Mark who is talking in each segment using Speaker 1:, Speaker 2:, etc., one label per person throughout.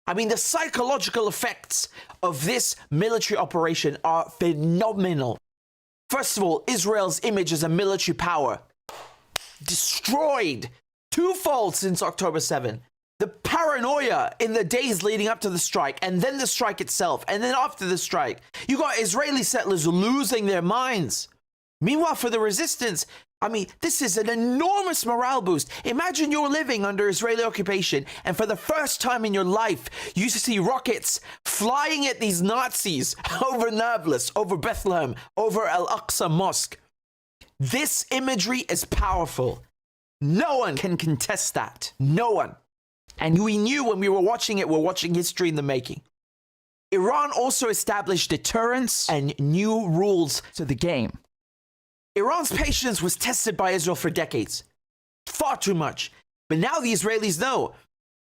Speaker 1: I mean, the psychological effects of this military operation are phenomenal. First of all, Israel's image as a military power destroyed twofold since October 7. The paranoia in the days leading up to the strike, and then the strike itself, and then after the strike. You got Israeli settlers losing their minds. Meanwhile, for the resistance, I mean, this is an enormous morale boost. Imagine you're living under Israeli occupation, and for the first time in your life, you see rockets flying at these Nazis over Nablus, over Bethlehem, over Al-Aqsa Mosque. This imagery is powerful. No one can contest that. No one. And we knew when we were watching it, we're watching history in the making. Iran also established deterrence and new rules to the game. Iran's patience was tested by Israel for decades. Far too much. But now the Israelis know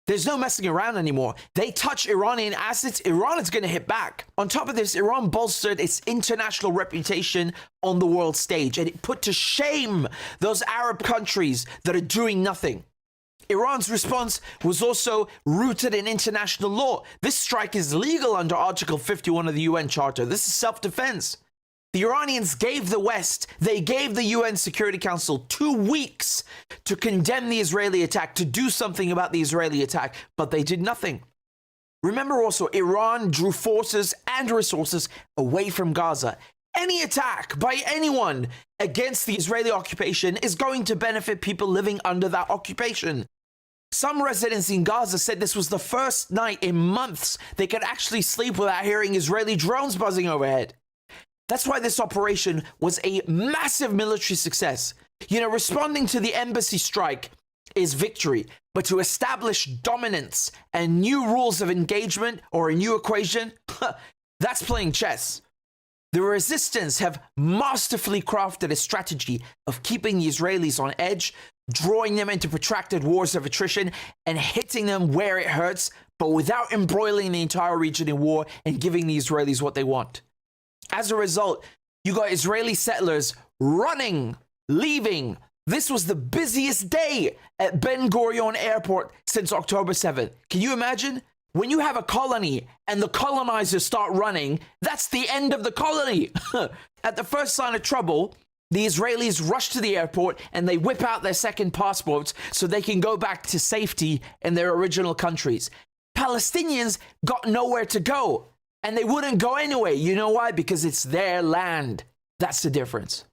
Speaker 1: there's no messing around anymore. They touch Iranian assets, Iran is going to hit back. On top of this, Iran bolstered its international reputation on the world stage, and it put to shame those Arab countries that are doing nothing. Iran's response was also rooted in international law. This strike is legal under Article 51 of the UN Charter. This is self-defense. The Iranians gave the West, they gave the UN Security Council 2 weeks to condemn the Israeli attack, to do something about the Israeli attack, but they did nothing. Remember also, Iran drew forces and resources away from Gaza. Any attack by anyone against the Israeli occupation is going to benefit people living under that occupation. Some residents in Gaza said this was the first night in months they could actually sleep without hearing Israeli drones buzzing overhead. That's why this operation was a massive military success. You know, responding to the embassy strike is victory, but to establish dominance and new rules of engagement or a new equation, that's playing chess. The resistance have masterfully crafted a strategy of keeping the Israelis on edge, drawing them into protracted wars of attrition and hitting them where it hurts, but without embroiling the entire region in war and giving the Israelis what they want. As a result, you got Israeli settlers running, leaving. This was the busiest day at Ben Gurion Airport since October 7th. Can you imagine? When you have a colony and the colonizers start running, that's the end of the colony. At the first sign of trouble, the Israelis rush to the airport and they whip out their second passports so they can go back to safety in their original countries. Palestinians got nowhere to go. And they wouldn't go anyway. You know why? Because it's their land. That's the difference.